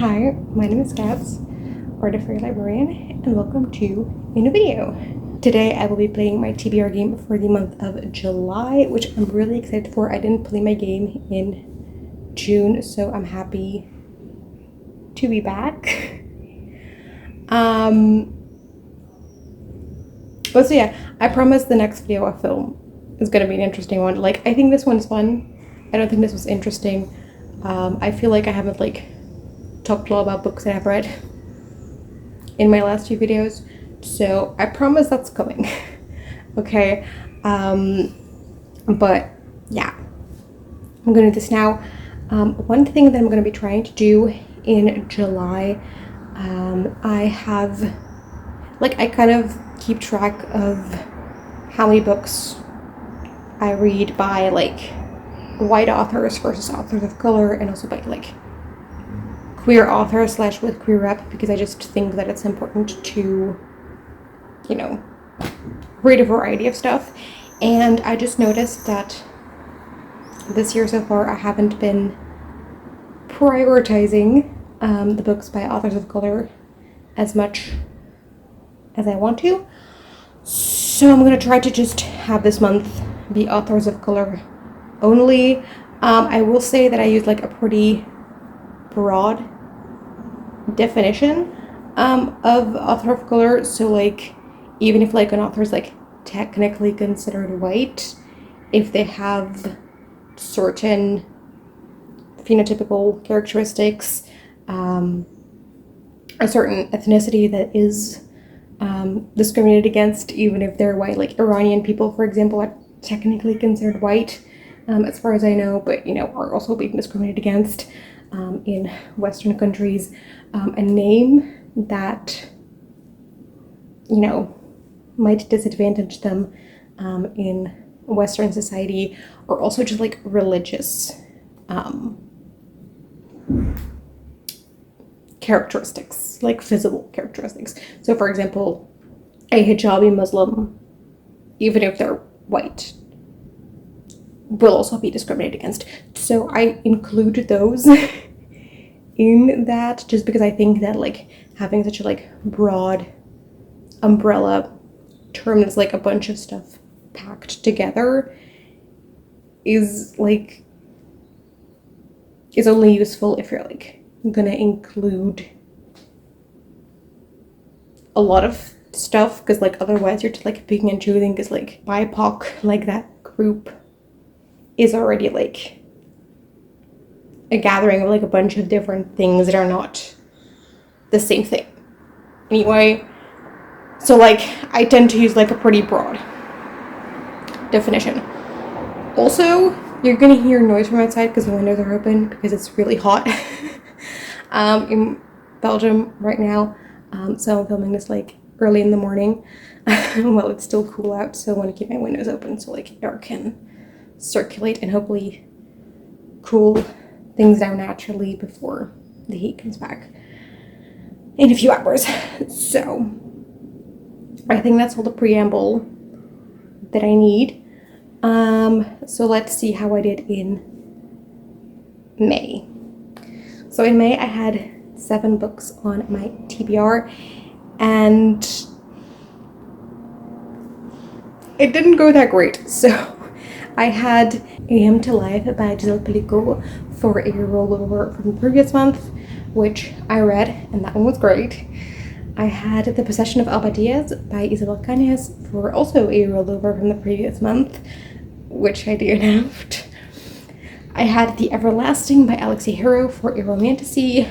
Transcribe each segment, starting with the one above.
Hi, my name is Gabs, or the Fairy Librarian, and welcome to a new video. Today I will be playing my TBR game for the month of July, which I'm really excited for. I didn't play my game in June, so I'm happy to be back. But so yeah, I promise the next video I film is gonna be an interesting one. Like, I think this one's fun. I don't think this was interesting. I feel like I haven't talked a lot about books that I've read in my last few videos, so I promise that's coming. Okay, but yeah, I'm gonna do this now. One thing that I'm gonna be trying to do in July, I kind of keep track of how many books I read by white authors versus authors of color, and also by queer authors / with queer rep, because I just think that it's important to, read a variety of stuff. And I just noticed that this year so far I haven't been prioritizing the books by authors of color as much as I want to. So I'm gonna try to just have this month be authors of color only. I will say that I use a pretty broad definition of author of color. So even if an author is technically considered white, if they have certain phenotypical characteristics, a certain ethnicity that is discriminated against, even if they're white, Iranian people, for example, are technically considered white, as far as I know, but are also being discriminated against in Western countries. A name that might disadvantage them in Western society, or also just religious characteristics, visible characteristics. So for example, a hijabi Muslim, even if they're white, will also be discriminated against. So I include those in that, just because I think that having such a broad umbrella term that's a bunch of stuff packed together is only useful if you're gonna include a lot of stuff, because otherwise you're just picking and choosing, because BIPOC, that group is already a gathering of a bunch of different things that are not the same thing anyway. So I tend to use a pretty broad definition. Also, you're gonna hear noise from outside because the windows are open, because it's really hot in Belgium right now. So I'm filming this early in the morning while it's still cool out, so I want to keep my windows open so air can circulate and hopefully cool things down naturally before the heat comes back in a few hours. So I think that's all the preamble that I need. So let's see how I did in May. So in May I had 7 books on my TBR, and it didn't go that great. So I had A Hymn to Life by Giselle Pellico for a rollover from the previous month, which I read, and that one was great. I had The Possession of Alba Diaz by Isabel Cañas for also a rollover from the previous month, which I DNF'd. I had The Everlasting by Alexei Hero for a romantasy,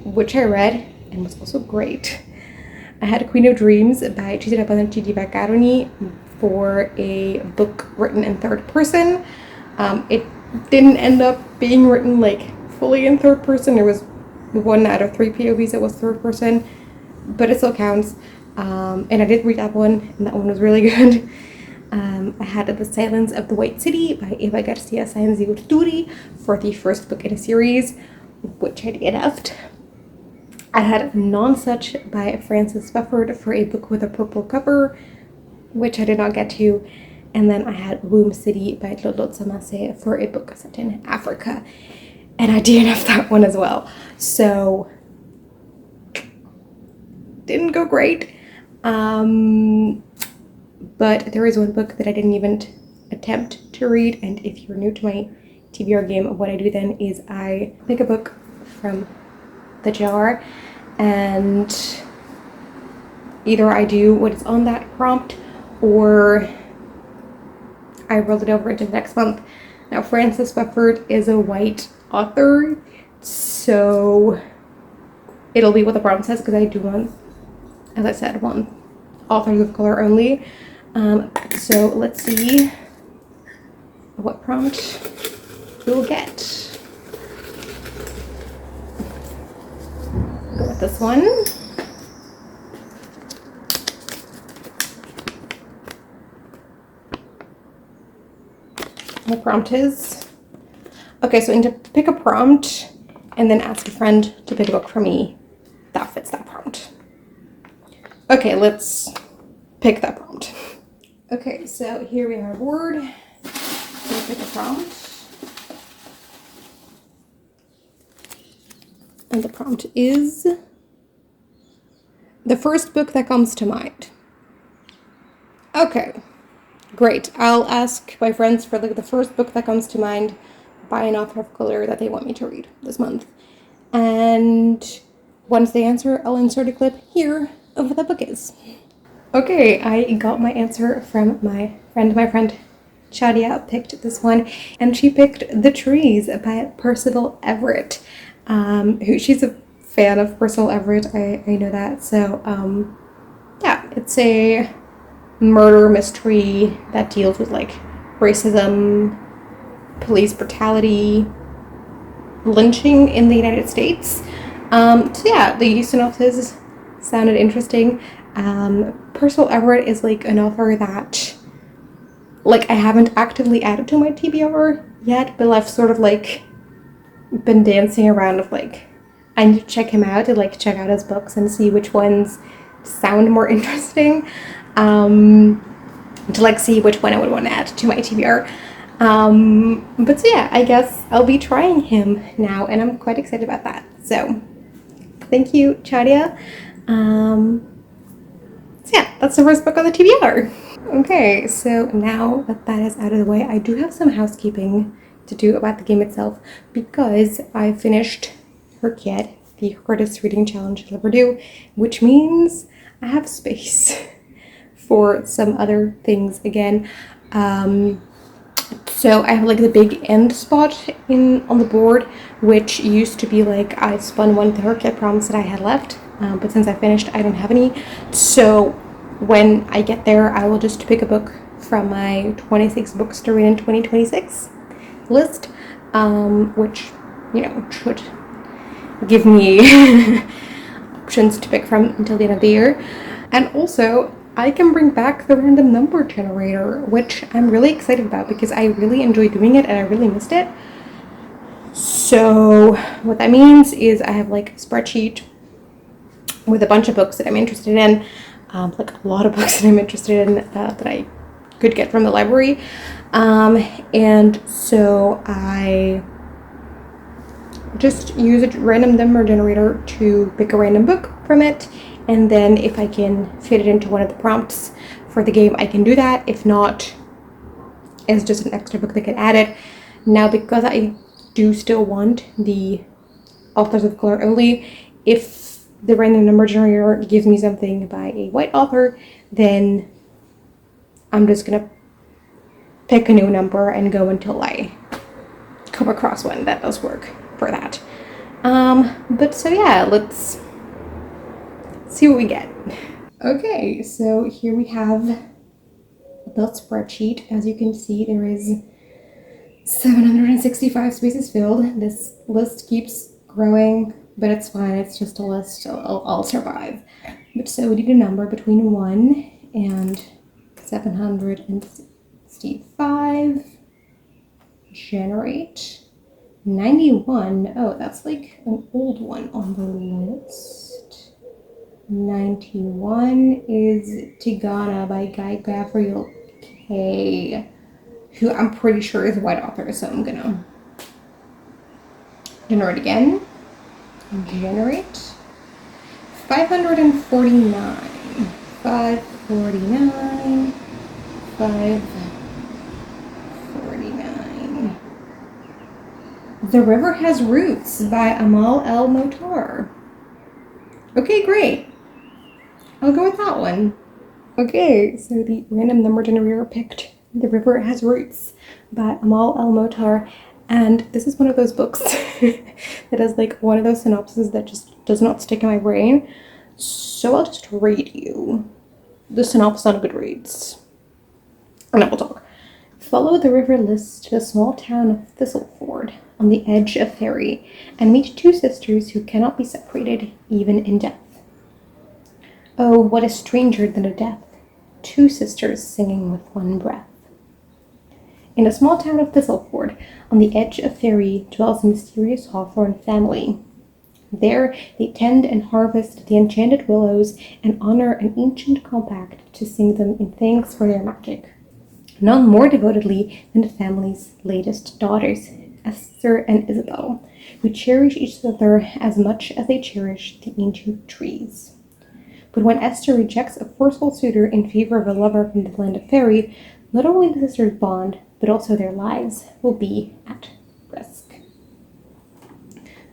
which I read and was also great. I had Queen of Dreams by Chisira Panarchi di Vaccaroni for a book written in third person. It didn't end up being written fully in third person. There was 1 out of 3 POVs that was third person, but it still counts. And I did read that one, and that one was really good. I had The Silence of the White City by Eva Garcia Sáenz de Urturi for the first book in a series, which I DNF'd. I had Non-Such by Frances Bufford for a book with a purple cover, which I did not get to. And then I had Womb City by Lolo Tsamase for a book set in Africa, and I DNF'd that one as well. So didn't go great. But there is one book that I didn't even attempt to read, and if you're new to my TBR game, what I do then is I pick a book from the jar, and either I do what is on that prompt or I roll it over into the next month. Now, Frances Bufford is a white author, so it'll be what the prompt says, because I do want, as I said, want authors of color only. So let's see what prompt we'll get. Go with this one. The prompt is, okay, so I need to pick a prompt and then ask a friend to pick a book for me that fits that prompt. Okay, let's pick that prompt. Okay, so here we have our board. We'll pick a prompt. And the prompt is the first book that comes to mind. Okay, great. I'll ask my friends for like the first book that comes to mind by an author of color that they want me to read this month. And once they answer, I'll insert a clip here of what that book is. Okay, I got my answer from my friend. My friend Shadia picked this one, and she picked The Trees by Percival Everett. She's a fan of Percival Everett, I know that. So, yeah, it's a murder mystery that deals with like racism, police brutality, lynching in the United States. So yeah, the synopsis sounded interesting. Percival Everett is like an author that like I haven't actively added to my TBR yet, but I've sort of like been dancing around with like I need to check him out and like check out his books and see which ones sound more interesting, to like see which one I would want to add to my TBR. But so yeah, I guess I'll be trying him now, and I'm quite excited about that. So thank you, Chadia. So yeah, that's the first book on the TBR. Okay, so now that that is out of the way, I do have some housekeeping to do about the game itself, because I finished Herc Yet, the hardest reading challenge I'll ever do, which means I have space for some other things again. So I have like the big end spot on the board, which used to be like I spun one of the Herc Yet prompts that I had left, but since I finished, I don't have any. So when I get there, I will just pick a book from my 26 books to read in 2026 list, which, you know, should give me options to pick from until the end of the year. And also, I can bring back the random number generator, which I'm really excited about because I really enjoy doing it and I really missed it. So what that means is I have like a spreadsheet with a bunch of books that I'm interested in, like a lot of books that I'm interested in that I could get from the library. And so I just use a random number generator to pick a random book from it, and then if I can fit it into one of the prompts for the game, I can do that. If not, it's just an extra book that can add it. Now, because I do still want the authors of color only, if the random number generator gives me something by a white author, then I'm just gonna pick a new number and go until I come across one that does work for that. But so yeah, let's see what we get. Okay, so here we have the spreadsheet. As you can see, there is 765 spaces filled. This list keeps growing, but it's fine. It's just a list. I'll survive. But so we need a number between 1 and 765. Generate. 91. Oh, that's like an old one on the list. 91 is Tigana by Guy Gabriel K, who I'm pretty sure is a white author, so I'm gonna generate again. Generate. 549. 549. 549. The River Has Roots by Amal El Motar. Okay, great. I'll go with that one. Okay, so the random number generator picked The River Has Roots by Amal El Motar. And this is one of those books that has like one of those synopses that just does not stick in my brain. So I'll just read you the synopsis on Goodreads. And I will talk. Follow the river Liss to the small town of Thistleford on the edge of Ferry and meet two sisters who cannot be separated even in death. Oh, what is stranger than a death? Two sisters singing with one breath. In a small town of Thistleford, on the edge of Ferry, dwells a mysterious Hawthorne family. There they tend and harvest the enchanted willows and honor an ancient compact to sing them in thanks for their magic. None more devotedly than the family's latest daughters, Esther and Isabel, who cherish each other as much as they cherish the ancient trees. But when Esther rejects a forceful suitor in favor of a lover from the land of Fairy, not only the sisters' bond, but also their lives will be at risk.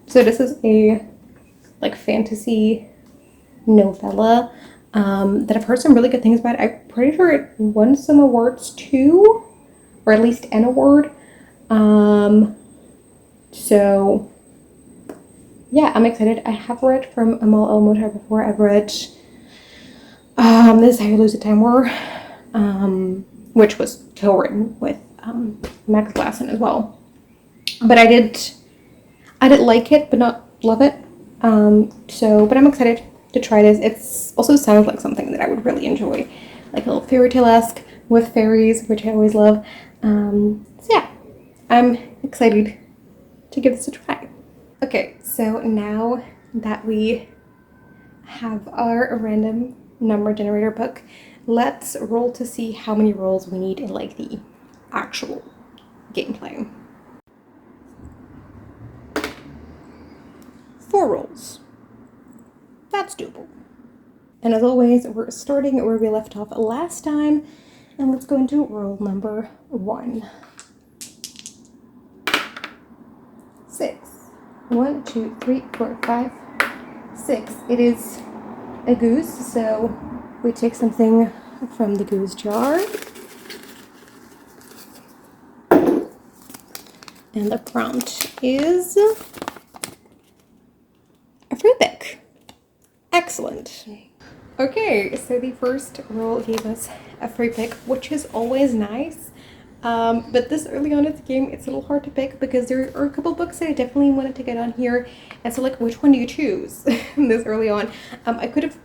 So this is a fantasy novella that I've heard some really good things about. I'm pretty sure it won some awards too, or at least an award. So yeah, I'm excited. I have read from Amal El Motar before. I've read This Is How You Lose a Time War, which was co-written with Max Glasson as well. But I did like it, but not love it. But I'm excited to try this. It also sounds like something that I would really enjoy, like a little fairy tale-esque with fairies, which I always love. So yeah, I'm excited to give this a try. Okay, so now that we have our random number generator book, let's roll to see how many rolls we need in like the actual gameplay. 4 rolls. That's doable. And as always, we're starting where we left off last time, and let's go into roll number 1. 6. 1, 2, 3, 4, 5, 6. It is a goose, so we take something from the goose jar. And the prompt is a fruit pick. Excellent. Okay, so the first roll gave us a fruit pick, which is always nice. But this early on in the game, it's a little hard to pick because there are a couple books that I definitely wanted to get on here. And so, like, which one do you choose this early on? I could have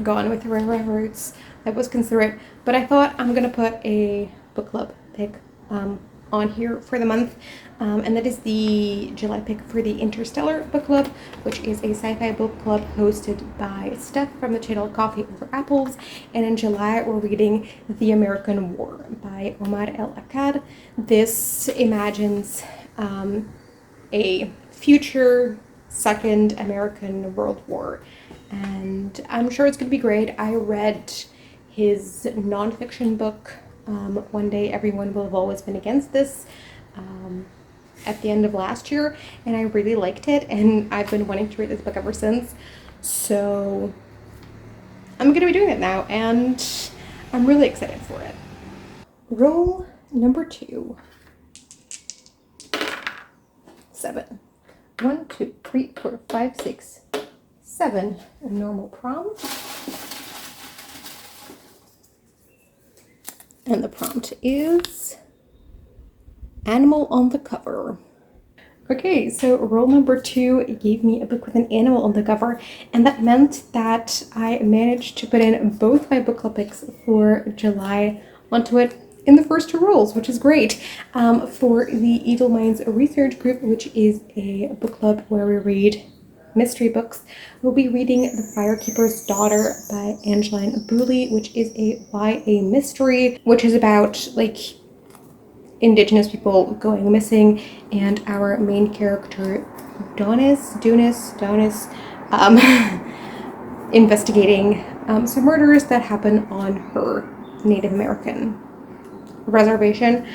gone with River Roots. I was considerate, but I thought I'm gonna put a book club pick on here for the month, and that is the July pick for the Interstellar book club, which is a sci-fi book club hosted by Steph from the channel Coffee Over Apples. And in July we're reading The American War by Omar El Akkad. This imagines a future second American World War, and I'm sure it's gonna be great. I read his nonfiction book, One Day Everyone Will Have Always Been Against This, at the end of last year, and I really liked it, and I've been wanting to read this book ever since. So I'm gonna be doing it now, and I'm really excited for it. Roll number 2. 7. 1, 2, 3, 4, 5, 6, 7. A normal prompt. And the prompt is animal on the cover. Okay, so roll number 2 gave me a book with an animal on the cover, and that meant that I managed to put in both my book club picks for July onto it in the first 2 rolls, which is great. For the Evil Minds Research Group, which is a book club where we read mystery books, we'll be reading The Firekeeper's Daughter by Angeline Booley, which is a YA mystery, which is about like Indigenous people going missing, and our main character Donis investigating some murders that happen on her Native American reservation.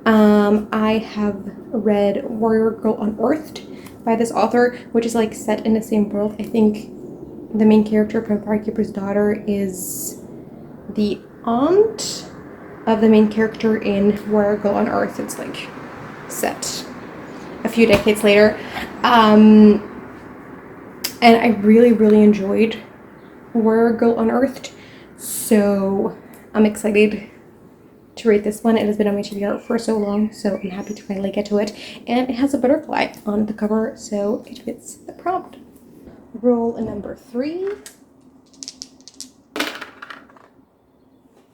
I have read Warrior Girl Unearthed by this author, which is like set in the same world. I think the main character, Vampire Keeper's daughter, is the aunt of the main character in Warrior Girl Unearthed. It's like set a few decades later. And I really, really enjoyed Warrior Girl Unearthed, so I'm excited to read this one. It has been on my TBR for so long, so I'm happy to finally get to it. And it has a butterfly on the cover, so it fits the prompt. Roll number 3.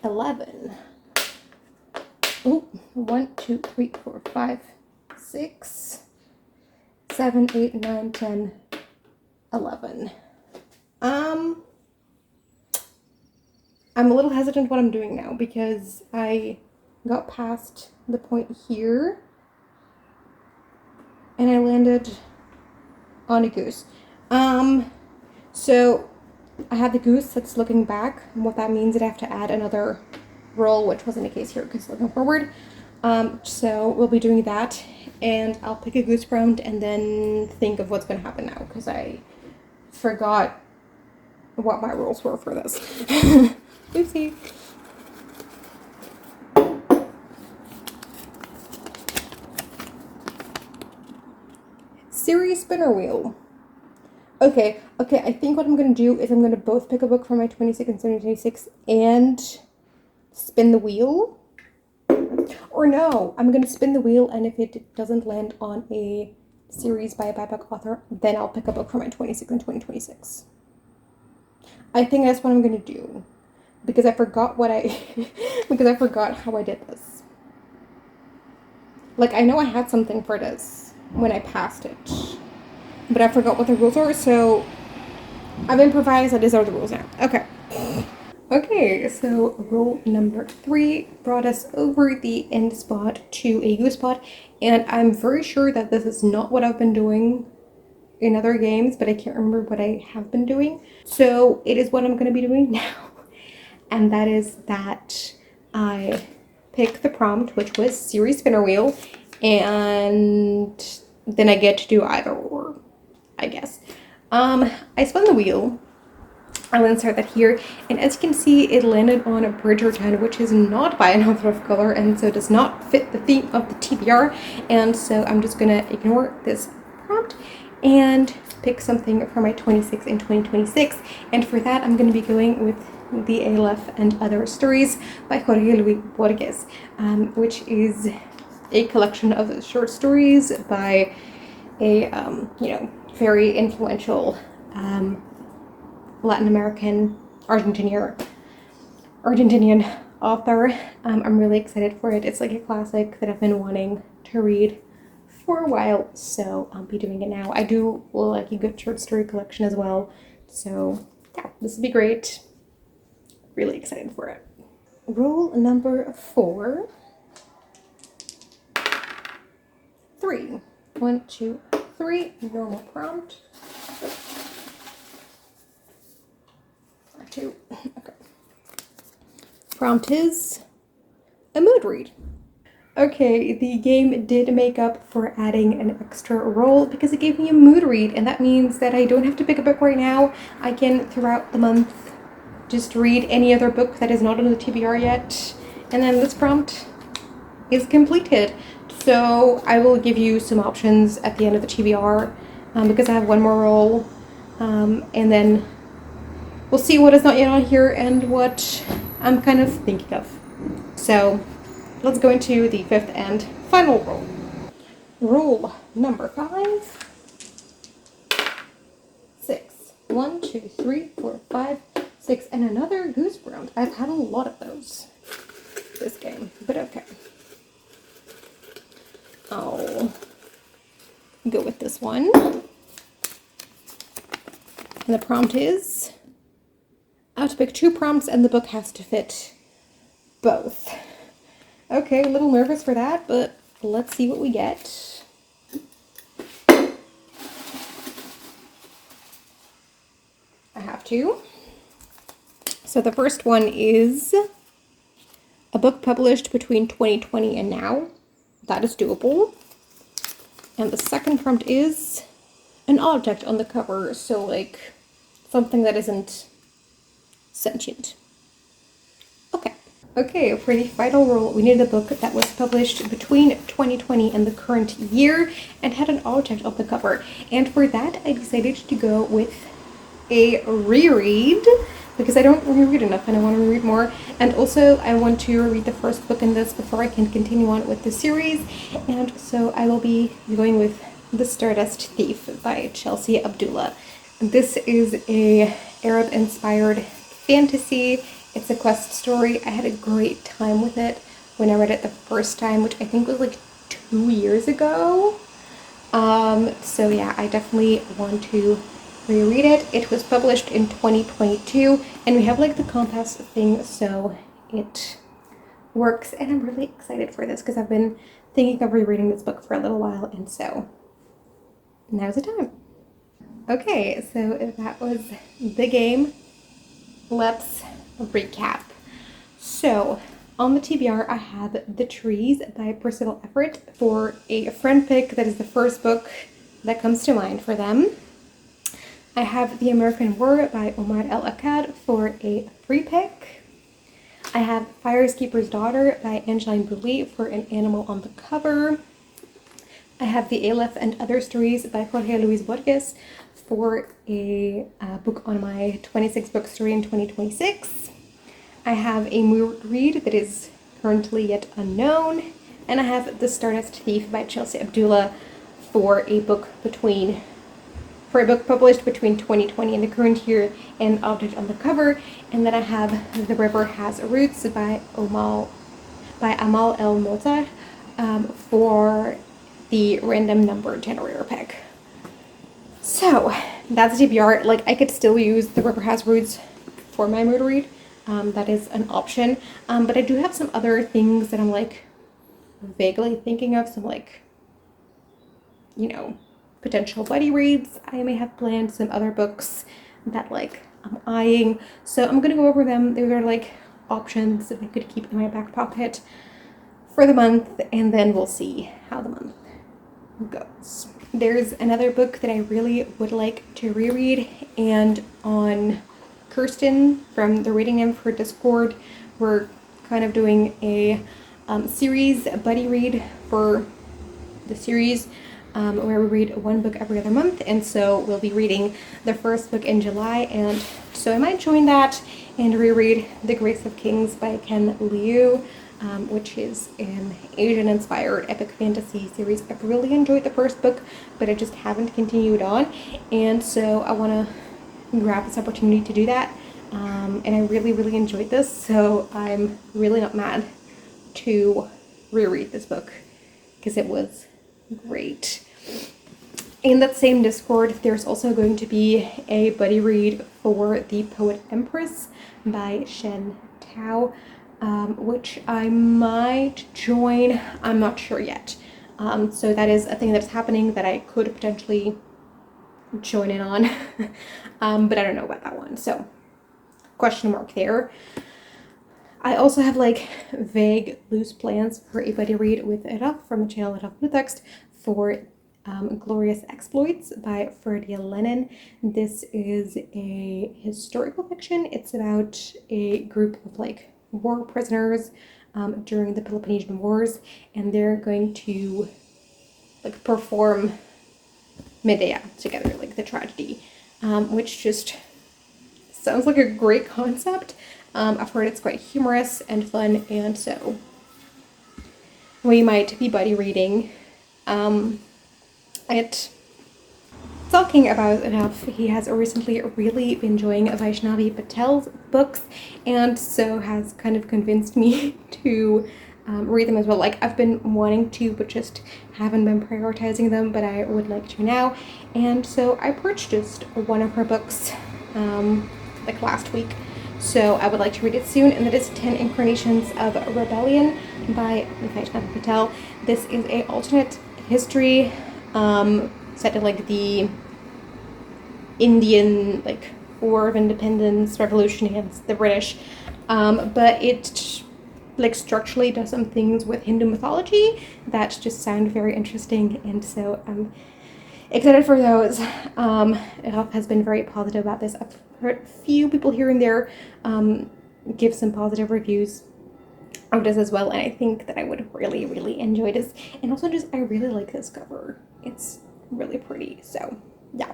11. Ooh, 1, 2, 3, 4, 5, 6, 7, 8, 9, 10, 11. I'm a little hesitant what I'm doing now because I got past the point here and I landed on a goose. So I have the goose that's looking back, and what that means is I have to add another roll, which wasn't the case here because looking forward. So we'll be doing that, and I'll pick a goose prompt and then think of what's going to happen now because I forgot what my rules were for this. Oopsie. Series spinner wheel. Okay, I think what I'm going to do is I'm going to both pick a book from my 26 and 726 and spin the wheel. Or no, I'm going to spin the wheel, and if it doesn't land on a series by a BIPOC author, then I'll pick a book from my 26 and 2026. I think that's what I'm going to do. Because I forgot because I forgot how I did this. Like, I know I had something for this when I passed it, but I forgot what the rules are, so I've improvised that these are the rules now. Okay, so roll number 3 brought us over the end spot to a goose spot, and I'm very sure that this is not what I've been doing in other games, but I can't remember what I have been doing. So it is what I'm going to be doing now. And that is that I pick the prompt, which was series spinner wheel, and then I get to do either or, I guess. I spun the wheel. I'll insert that here, and as you can see, it landed on a Bridgerton, which is not by an author of color, and so does not fit the theme of the TBR, and so I'm just gonna ignore this prompt and pick something for my 26 and 2026, and for that I'm going to be going with The Aleph and Other Stories by Jorge Luis Borges, which is a collection of short stories by a very influential Latin American Argentinian author. I'm really excited for it. It's like a classic that I've been wanting to read for a while, so I'll be doing it now. I do like a good short story collection as well, so yeah, this will be great. Really excited for it. Roll number 4. 3. 1, 2, 3. Normal prompt. 2. Okay. Prompt is a mood read. Okay, the game did make up for adding an extra roll because it gave me a mood read, and that means that I don't have to pick a book right now. I can, throughout the month, just read any other book that is not on the TBR yet, and then this prompt is completed. So I will give you some options at the end of the TBR because I have one more roll, and then we'll see what is not yet on here and what I'm kind of thinking of. So let's go into the 5th and final roll. Roll number 5. 6. 1, 2, 3, 4, 5, 6, and another goose prompt. I've had a lot of those this game, but okay. I'll go with this one. And the prompt is, I have to pick 2 prompts and the book has to fit both. Okay, a little nervous for that, but let's see what we get. I have two. So the first one is a book published between 2020 and now. That is doable. And the second prompt is an object on the cover, so like something that isn't sentient. Okay. Okay, for the final roll, we needed a book that was published between 2020 and the current year and had an object on the cover. And for that, I decided to go with a reread because I don't reread enough and I want to read more. And also, I want to read the first book in this before I can continue on with the series. And so I will be going with The Stardust Thief by Chelsea Abdullah. This is a Arab-inspired fantasy. It's a quest story. I had a great time with it when I read it the first time, which I think was like 2 years ago. So yeah, I definitely want to reread it. It was published in 2022, and we have like the compass thing, so it works. And I'm really excited for this because I've been thinking of rereading this book for a little while, and so now's the time. Okay, so that was the game. Let's recap. So on the TBR, I have The Trees by Percival Everett for a friend pick. That is the first book that comes to mind for them. I have The American War by Omar El-Akkad for a free pick. I have Firekeeper's Daughter by Angeline Boulley for an animal on the cover. I have The Aleph and Other Stories by Jorge Luis Borges for a book on my 26 book story in 2026. I have a Moodreads that is currently yet unknown. And I have The Stardust Thief by Chelsea Abdullah for a book published between 2020 and the current year and object on the cover. And then I have The River Has Roots by Amal El-Motah for the random number generator pick. So that's TBR. Like, I could still use The River Has Roots for my mood read. That is an option. But I do have some other things that I'm like vaguely thinking of. Some like, potential buddy reads I may have planned. Some other books that like I'm eyeing. So I'm gonna go over them. Those are like options that I could keep in my back pocket for the month, and then we'll see how the month goes. There's another book that I really would like to reread, and on Kirsten from the Reading Nymph for Discord, we're kind of doing a series buddy read for the series where we read one book every other month, and so we'll be reading the first book in July, and so I might join that and reread The Grace of Kings by Ken Liu, which is an Asian-inspired epic fantasy series. I've really enjoyed the first book, but I just haven't continued on, and so I want to grab this opportunity to do that, and I really, really enjoyed this, so I'm really not mad to reread this book because it was great. In that same Discord, there's also going to be a buddy read for The Poet Empress by Shen Tao, which I might join. I'm not sure yet. So that is a thing that's happening that I could potentially join in on, but I don't know about that one. So question mark there. I also have like vague loose plans for a buddy read with Eraf from the channel Eraf Blue Text for Glorious Exploits by Ferdia Lenin. This is a historical fiction. It's about a group of like war prisoners during the Peloponnesian Wars, and they're going to like perform Medea together, like the tragedy, which just sounds like a great concept. I've heard it's quite humorous and fun, and so we might be buddy reading it. Talking about enough, he has recently really been enjoying Vaishnavi Patel's books, and so has kind of convinced me to read them as well. Like, I've been wanting to, but just haven't been prioritizing them, but I would like to now. And so I purchased one of her books like last week, so I would like to read it soon, and that is 10 Incarnations of Rebellion by Vaishnavi Patel. This is a alternate history set in like the Indian like War of Independence, Revolution against the British, but it like structurally does some things with Hindu mythology that just sound very interesting, and so I'm excited for those. Ralph has been very positive about this. I've heard a few people here and there give some positive reviews of this as well, and I think that I would really, really enjoy this. And also just, I really like this cover. It's really pretty, so yeah.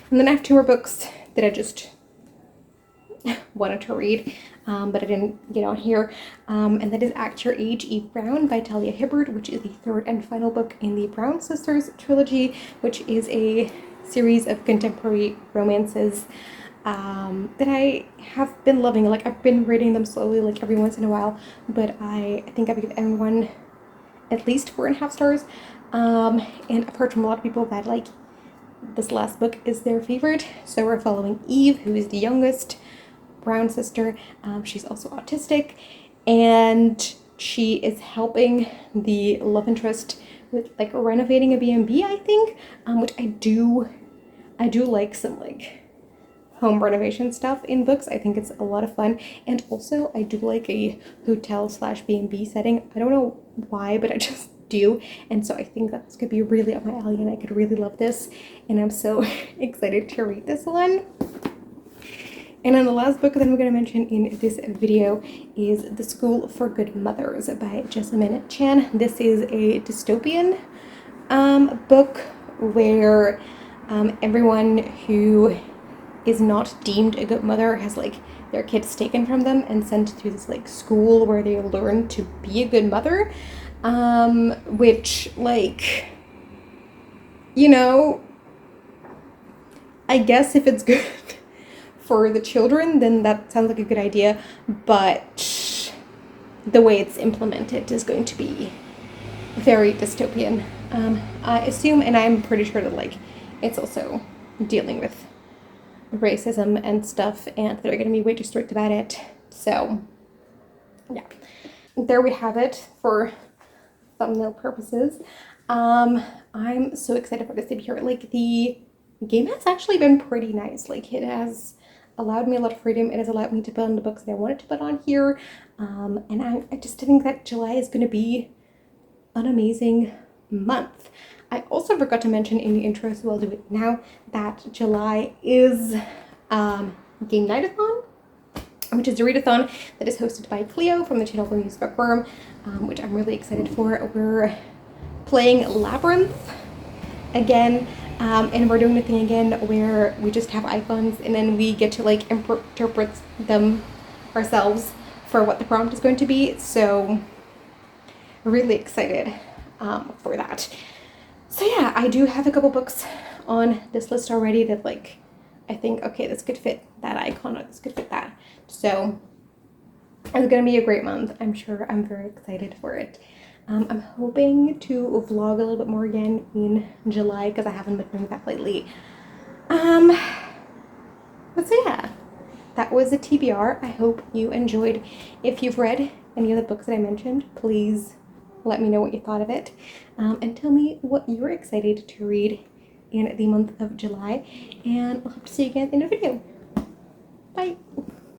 And then I have 2 more books that I just wanted to read, but I didn't get on here, and that is Act Your Age, Eve Brown by Talia Hibbert, which is the 3rd and final book in the Brown Sisters trilogy, which is a series of contemporary romances that I have been loving. Like, I've been reading them slowly, like every once in a while, but I think I've given everyone at least 4.5 stars, and I've heard from a lot of people that like this last book is their favorite. So we're following Eve, who is the youngest Brown sister. She's also autistic, and she is helping the love interest with like renovating a B&B, I think, which I do like some like home renovation stuff in books. I think it's a lot of fun, and also I do like a hotel / B&B setting. I don't know why, but I just do, and so I think that this could be really up my alley, and I could really love this, and I'm so excited to read this one. And then the last book that I'm going to mention in this video is The School for Good Mothers by Jessamine Chan. This is a dystopian book where everyone who is not deemed a good mother has like their kids taken from them and sent to this like school where they learn to be a good mother, which, like, you know, I guess if it's good for the children, then that sounds like a good idea, but the way it's implemented is going to be very dystopian, I assume, and I'm pretty sure that like it's also dealing with racism and stuff, and they're going to be way too strict about it. So yeah, there we have it for thumbnail purposes. I'm so excited for this TBR. Like, the game has actually been pretty nice. Like, it has allowed me a lot of freedom. It has allowed me to put on the books that I wanted to put on here, and I just think that July is going to be an amazing month. I also forgot to mention in the intro, so I'll do it now, that July is Gamenightathon, which is a readathon that is hosted by Cleo from the channel News Bookworm, which I'm really excited for. We're playing Labyrinth again, and we're doing the thing again where we just have icons and then we get to like interpret them ourselves for what the prompt is going to be. So really excited for that. So yeah, I do have a couple books on this list already that like I think, okay, this could fit that icon, or this could fit that. So it's gonna be a great month. I'm sure. I'm very excited for it. I'm hoping to vlog a little bit more again in July because I haven't been doing that lately. But so yeah, that was a TBR. I hope you enjoyed. If you've read any of the books that I mentioned, please let me know what you thought of it, and tell me what you're excited to read in the month of July, and I'll hope to see you again in a video. Bye!